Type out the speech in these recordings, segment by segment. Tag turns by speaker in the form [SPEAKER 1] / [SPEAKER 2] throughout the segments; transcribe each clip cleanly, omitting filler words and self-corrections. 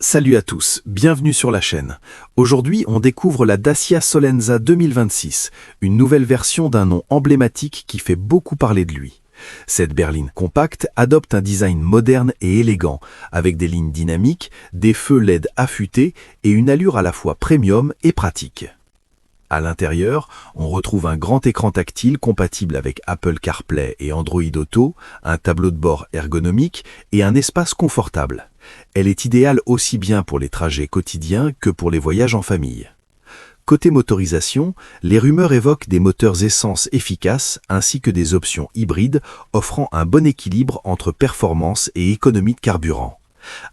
[SPEAKER 1] Salut à tous, bienvenue sur la chaîne. Aujourd'hui, on découvre la Dacia Solenza 2026, une nouvelle version d'un nom emblématique qui fait beaucoup parler de lui. Cette berline compacte adopte un design moderne et élégant, avec des lignes dynamiques, des feux LED affûtés et une allure à la fois premium et pratique. À l'intérieur, on retrouve un grand écran tactile compatible avec Apple CarPlay et Android Auto, un tableau de bord ergonomique et un espace confortable. Elle est idéale aussi bien pour les trajets quotidiens que pour les voyages en famille. Côté motorisation, les rumeurs évoquent des moteurs essence efficaces ainsi que des options hybrides offrant un bon équilibre entre performance et économie de carburant.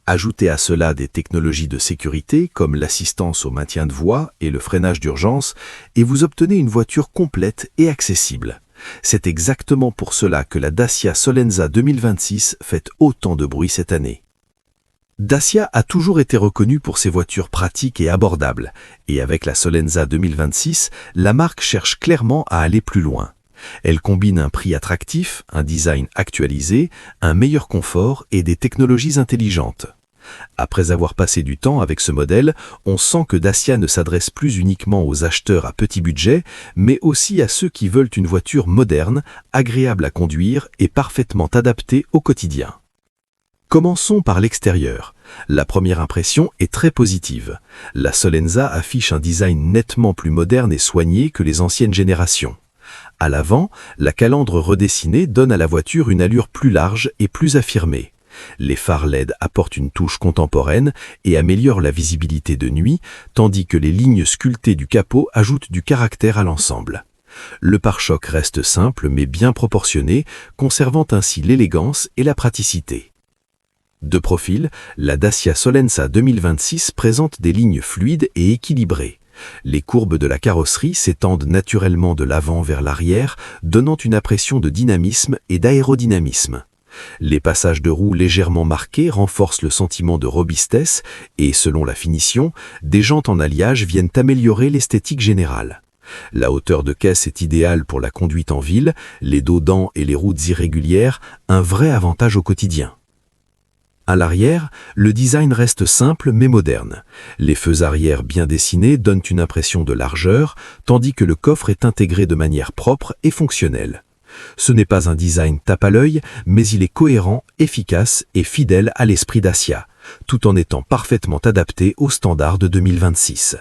[SPEAKER 1] Ajoutez à cela des technologies de sécurité comme l'assistance au maintien de voie et le freinage d'urgence et vous obtenez une voiture complète et accessible. C'est exactement pour cela que la Dacia Solenza 2026 fait autant de bruit cette année. Dacia a toujours été reconnue pour ses voitures pratiques et abordables, et avec la Solenza 2026, la marque cherche clairement à aller plus loin. Elle combine un prix attractif, un design actualisé, un meilleur confort et des technologies intelligentes. Après avoir passé du temps avec ce modèle, on sent que Dacia ne s'adresse plus uniquement aux acheteurs à petit budget, mais aussi à ceux qui veulent une voiture moderne, agréable à conduire et parfaitement adaptée au quotidien. Commençons par l'extérieur. La première impression est très positive. La Solenza affiche un design nettement plus moderne et soigné que les anciennes générations. À l'avant, la calandre redessinée donne à la voiture une allure plus large et plus affirmée. Les phares LED apportent une touche contemporaine et améliorent la visibilité de nuit, tandis que les lignes sculptées du capot ajoutent du caractère à l'ensemble. Le pare-choc reste simple mais bien proportionné, conservant ainsi l'élégance et la praticité. De profil, la Dacia Solenza 2026 présente des lignes fluides et équilibrées. Les courbes de la carrosserie s'étendent naturellement de l'avant vers l'arrière, donnant une impression de dynamisme et d'aérodynamisme. Les passages de roues légèrement marqués renforcent le sentiment de robustesse et, selon la finition, des jantes en alliage viennent améliorer l'esthétique générale. La hauteur de caisse est idéale pour la conduite en ville, les dos dents et les routes irrégulières, un vrai avantage au quotidien. À l'arrière, le design reste simple mais moderne. Les feux arrière bien dessinés donnent une impression de largeur, tandis que le coffre est intégré de manière propre et fonctionnelle. Ce n'est pas un design tape à l'œil, mais il est cohérent, efficace et fidèle à l'esprit Dacia, tout en étant parfaitement adapté aux standards de 2026.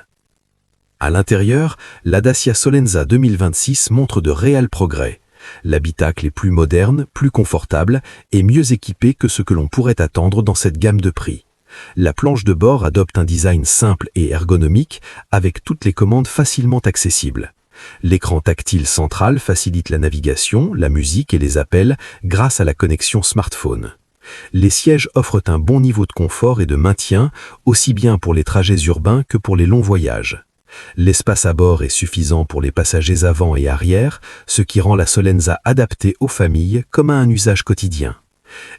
[SPEAKER 1] À l'intérieur, la Dacia Solenza 2026 montre de réels progrès. L'habitacle est plus moderne, plus confortable et mieux équipé que ce que l'on pourrait attendre dans cette gamme de prix. La planche de bord adopte un design simple et ergonomique avec toutes les commandes facilement accessibles. L'écran tactile central facilite la navigation, la musique et les appels grâce à la connexion smartphone. Les sièges offrent un bon niveau de confort et de maintien, aussi bien pour les trajets urbains que pour les longs voyages. L'espace à bord est suffisant pour les passagers avant et arrière, ce qui rend la Solenza adaptée aux familles comme à un usage quotidien.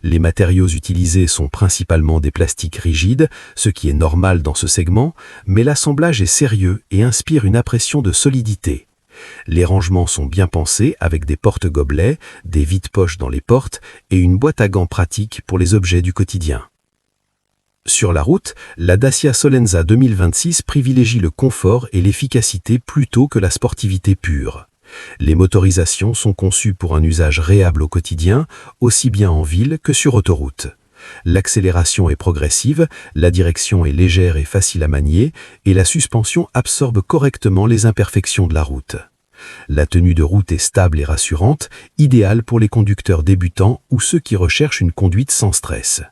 [SPEAKER 1] Les matériaux utilisés sont principalement des plastiques rigides, ce qui est normal dans ce segment, mais l'assemblage est sérieux et inspire une impression de solidité. Les rangements sont bien pensés avec des porte-gobelets, des vides-poches dans les portes et une boîte à gants pratique pour les objets du quotidien. Sur la route, la Dacia Solenza 2026 privilégie le confort et l'efficacité plutôt que la sportivité pure. Les motorisations sont conçues pour un usage réable au quotidien, aussi bien en ville que sur autoroute. L'accélération est progressive, la direction est légère et facile à manier, et la suspension absorbe correctement les imperfections de la route. La tenue de route est stable et rassurante, idéale pour les conducteurs débutants ou ceux qui recherchent une conduite sans stress.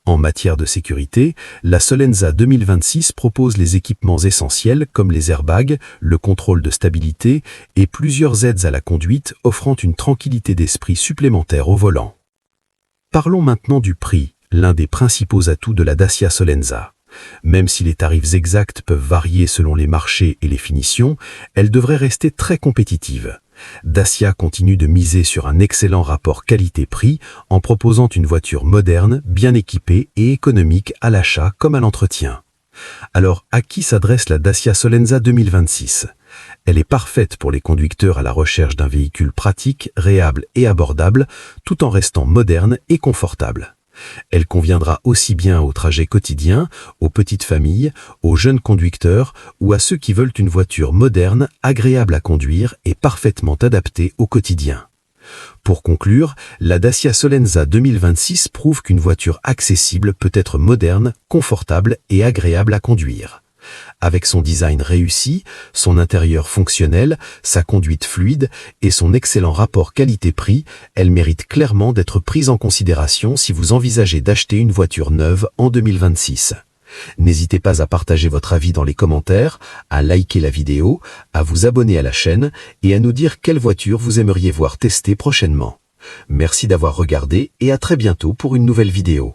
[SPEAKER 1] En matière de sécurité, la Solenza 2026 propose les équipements essentiels comme les airbags, le contrôle de stabilité et plusieurs aides à la conduite offrant une tranquillité d'esprit supplémentaire au volant. Parlons maintenant du prix, l'un des principaux atouts de la Dacia Solenza. Même si les tarifs exacts peuvent varier selon les marchés et les finitions, elle devrait rester très compétitive. Dacia continue de miser sur un excellent rapport qualité-prix en proposant une voiture moderne, bien équipée et économique à l'achat comme à l'entretien. Alors, à qui s'adresse la Dacia Solenza 2026 ? Elle est parfaite pour les conducteurs à la recherche d'un véhicule pratique, réable et abordable, tout en restant moderne et confortable. Elle conviendra aussi bien aux trajets quotidiens, aux petites familles, aux jeunes conducteurs ou à ceux qui veulent une voiture moderne, agréable à conduire et parfaitement adaptée au quotidien. Pour conclure, la Dacia Solenza 2026 prouve qu'une voiture accessible peut être moderne, confortable et agréable à conduire. Avec son design réussi, son intérieur fonctionnel, sa conduite fluide et son excellent rapport qualité-prix, elle mérite clairement d'être prise en considération si vous envisagez d'acheter une voiture neuve en 2026. N'hésitez pas à partager votre avis dans les commentaires, à liker la vidéo, à vous abonner à la chaîne et à nous dire quelle voiture vous aimeriez voir tester prochainement. Merci d'avoir regardé et à très bientôt pour une nouvelle vidéo.